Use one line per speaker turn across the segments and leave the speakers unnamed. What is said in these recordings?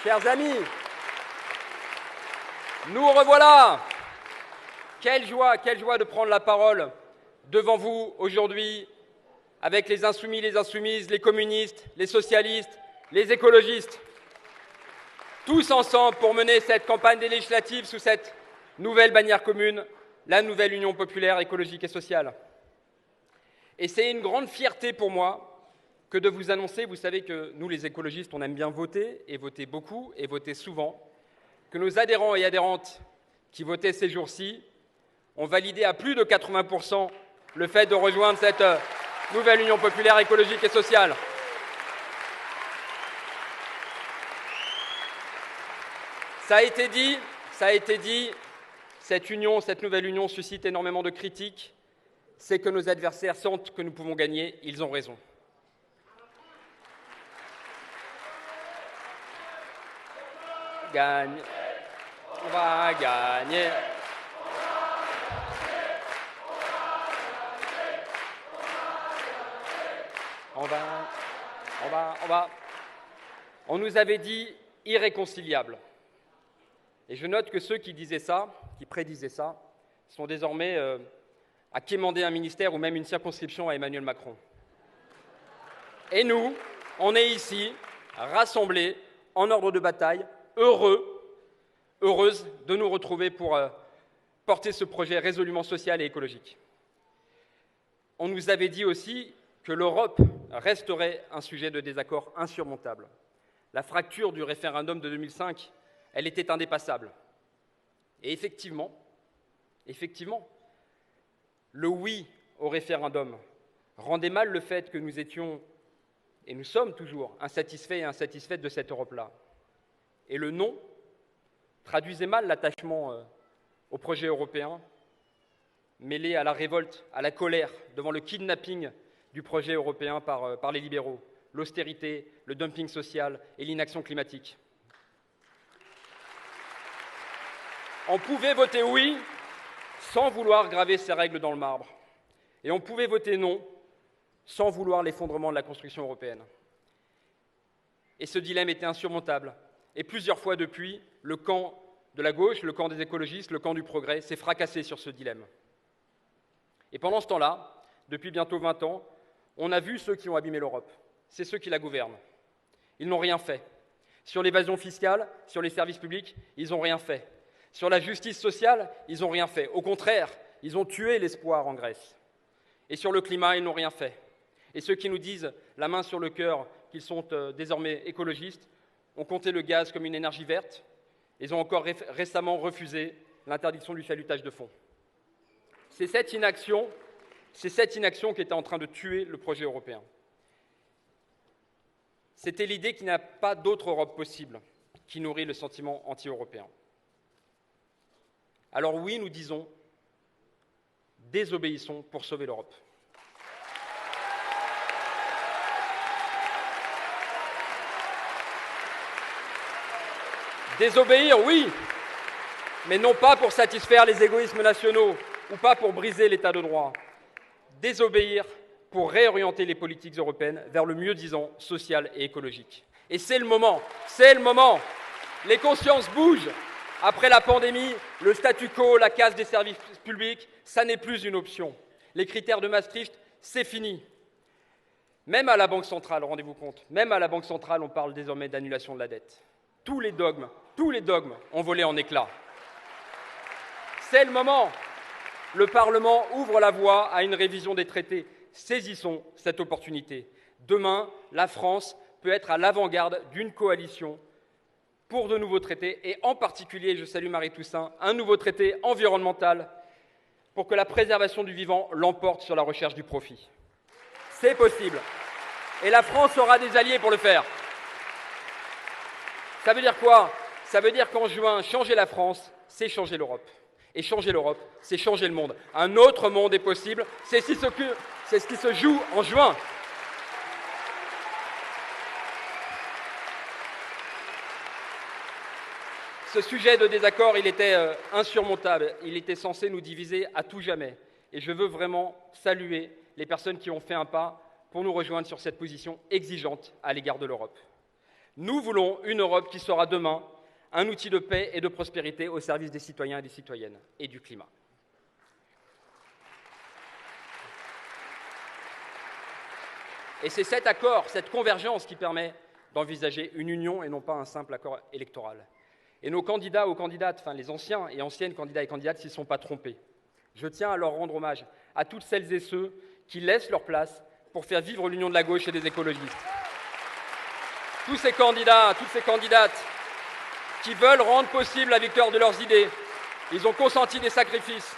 Chers amis, nous revoilà. Quelle joie de prendre la parole devant vous aujourd'hui avec les insoumis, les insoumises, les communistes, les socialistes, les écologistes, tous ensemble pour mener cette campagne des législatives sous cette nouvelle bannière commune, la nouvelle Union populaire écologique et sociale. Et c'est une grande fierté pour moi que de vous annoncer, vous savez que nous les écologistes, on aime bien voter, et voter beaucoup, et voter souvent, que nos adhérents et adhérentes qui votaient ces jours-ci ont validé à plus de 80% le fait de rejoindre cette nouvelle Union populaire écologique et sociale. Ça a été dit, cette nouvelle union suscite énormément de critiques. C'est que nos adversaires sentent que nous pouvons gagner, ils ont raison. Gagne, on va gagner. On nous avait dit irréconciliable. Et je note que ceux qui disaient ça, qui prédisaient ça, sont désormais à quémander un ministère ou même une circonscription à Emmanuel Macron. Et nous, on est ici, rassemblés, en ordre de bataille, heureuses de nous retrouver pour porter ce projet résolument social et écologique. On nous avait dit aussi que l'Europe resterait un sujet de désaccord insurmontable. La fracture du référendum de 2005, elle était indépassable. Et effectivement, le oui au référendum rendait mal le fait que nous étions, et nous sommes toujours, insatisfaits et insatisfaites de cette Europe-là. Et le non traduisait mal l'attachement au projet européen, mêlé à la révolte, à la colère devant le kidnapping du projet européen par les libéraux, l'austérité, le dumping social et l'inaction climatique. On pouvait voter oui sans vouloir graver ces règles dans le marbre. Et on pouvait voter non sans vouloir l'effondrement de la construction européenne. Et ce dilemme était insurmontable. Et plusieurs fois depuis, le camp de la gauche, le camp des écologistes, le camp du progrès s'est fracassé sur ce dilemme. Et pendant ce temps-là, depuis bientôt 20 ans, on a vu ceux qui ont abîmé l'Europe. C'est ceux qui la gouvernent. Ils n'ont rien fait. Sur l'évasion fiscale, sur les services publics, ils n'ont rien fait. Sur la justice sociale, ils n'ont rien fait. Au contraire, ils ont tué l'espoir en Grèce. Et sur le climat, ils n'ont rien fait. Et ceux qui nous disent, la main sur le cœur, qu'ils sont désormais écologistes, ont compté le gaz comme une énergie verte. Ils ont encore récemment refusé l'interdiction du chalutage de fond. C'est cette inaction qui était en train de tuer le projet européen. C'était l'idée qu'il n'y a pas d'autre Europe possible qui nourrit le sentiment anti-européen. Alors oui, nous disons, désobéissons pour sauver l'Europe. Désobéir, oui, mais non pas pour satisfaire les égoïsmes nationaux ou pas pour briser l'état de droit. Désobéir pour réorienter les politiques européennes vers le mieux-disant social et écologique. Et c'est le moment. Les consciences bougent. Après la pandémie, le statu quo, la casse des services publics, ça n'est plus une option. Les critères de Maastricht, c'est fini. Même à la Banque centrale, rendez-vous compte, même à la Banque centrale, on parle désormais d'annulation de la dette. Tous les dogmes ont volé en éclats. C'est le moment. Le Parlement ouvre la voie à une révision des traités. Saisissons cette opportunité. Demain, la France peut être à l'avant-garde d'une coalition pour de nouveaux traités, et en particulier, je salue Marie Toussaint, un nouveau traité environnemental pour que la préservation du vivant l'emporte sur la recherche du profit. C'est possible. Et la France aura des alliés pour le faire. Ça veut dire quoi? Ça veut dire qu'en juin, changer la France, c'est changer l'Europe. Et changer l'Europe, c'est changer le monde. Un autre monde est possible, c'est ce qui se joue en juin. Ce sujet de désaccord, il était insurmontable. Il était censé nous diviser à tout jamais. Et je veux vraiment saluer les personnes qui ont fait un pas pour nous rejoindre sur cette position exigeante à l'égard de l'Europe. Nous voulons une Europe qui sera demain un outil de paix et de prospérité au service des citoyens et des citoyennes et du climat. Et c'est cet accord, cette convergence qui permet d'envisager une union et non pas un simple accord électoral. Et nos candidats ou candidates, enfin les anciens et anciennes candidats et candidates s'y sont pas trompés. Je tiens à leur rendre hommage, à toutes celles et ceux qui laissent leur place pour faire vivre l'union de la gauche et des écologistes. Tous ces candidats, toutes ces candidates qui veulent rendre possible la victoire de leurs idées, ils ont consenti des sacrifices.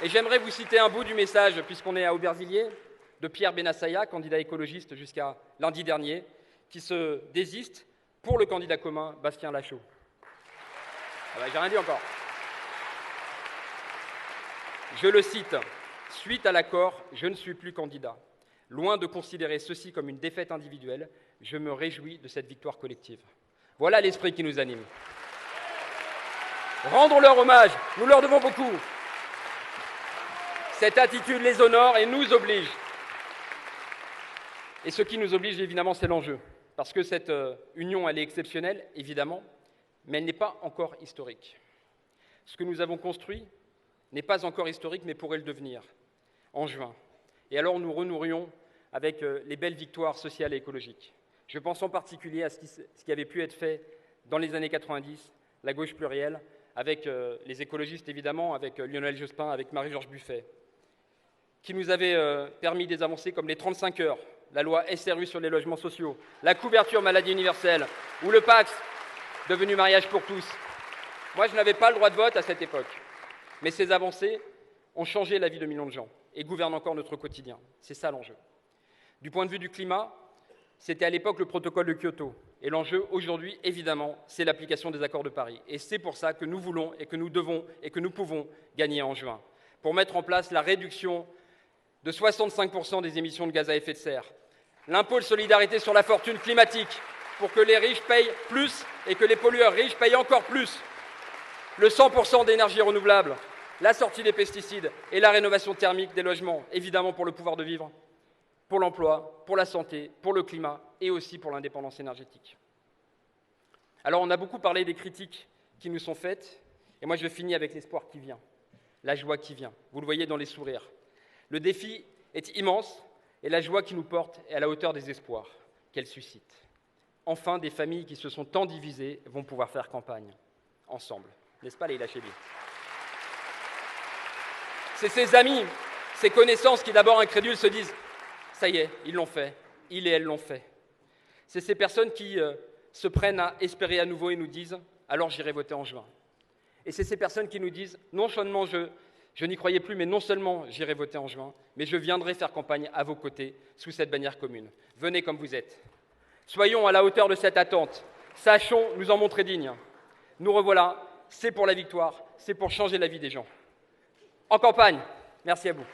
Et j'aimerais vous citer un bout du message, puisqu'on est à Aubervilliers, de Pierre Benassaya, candidat écologiste jusqu'à lundi dernier, qui se désiste pour le candidat commun Bastien Lachaud. Ah ben, j'ai rien dit encore. Je le cite, « Suite à l'accord, je ne suis plus candidat. Loin de considérer ceci comme une défaite individuelle, je me réjouis de cette victoire collective. » Voilà l'esprit qui nous anime. Rendons-leur hommage, nous leur devons beaucoup. Cette attitude les honore et nous oblige. Et ce qui nous oblige, évidemment, c'est l'enjeu. Parce que cette union, elle est exceptionnelle, évidemment, mais elle n'est pas encore historique. Ce que nous avons construit n'est pas encore historique, mais pourrait le devenir, en juin. Et alors nous renourrions avec les belles victoires sociales et écologiques. Je pense en particulier à ce qui avait pu être fait dans les années 90, la gauche plurielle, avec les écologistes évidemment, avec Lionel Jospin, avec Marie-Georges Buffet, qui nous avait permis des avancées comme les 35 heures, la loi SRU sur les logements sociaux, la couverture maladie universelle ou le Pacs, devenu mariage pour tous. Moi, je n'avais pas le droit de vote à cette époque, mais ces avancées ont changé la vie de millions de gens et gouvernent encore notre quotidien. C'est ça l'enjeu. Du point de vue du climat, c'était à l'époque le protocole de Kyoto. Et l'enjeu aujourd'hui, évidemment, c'est l'application des accords de Paris. Et c'est pour ça que nous voulons et que nous devons et que nous pouvons gagner en juin, pour mettre en place la réduction de 65% des émissions de gaz à effet de serre, l'impôt de solidarité sur la fortune climatique, pour que les riches payent plus et que les pollueurs riches payent encore plus, le 100% d'énergie renouvelable, la sortie des pesticides et la rénovation thermique des logements, évidemment pour le pouvoir de vivre, pour l'emploi, pour la santé, pour le climat et aussi pour l'indépendance énergétique. Alors on a beaucoup parlé des critiques qui nous sont faites, et moi je finis avec l'espoir qui vient, la joie qui vient. Vous le voyez dans les sourires. Le défi est immense et la joie qui nous porte est à la hauteur des espoirs qu'elle suscite. Enfin, des familles qui se sont tant divisées vont pouvoir faire campagne, ensemble. N'est-ce pas, Leïla Chaibi ? C'est ces amis, ces connaissances qui, d'abord incrédules, se disent « ça y est, ils l'ont fait, ils et elles l'ont fait ». C'est ces personnes qui se prennent à espérer à nouveau et nous disent « alors j'irai voter en juin ». Et c'est ces personnes qui nous disent « non seulement je n'y croyais plus, mais non seulement j'irai voter en juin, mais je viendrai faire campagne à vos côtés sous cette bannière commune. Venez comme vous êtes. Soyons à la hauteur de cette attente. Sachons nous en montrer dignes. Nous revoilà, c'est pour la victoire, c'est pour changer la vie des gens. En campagne, merci à vous.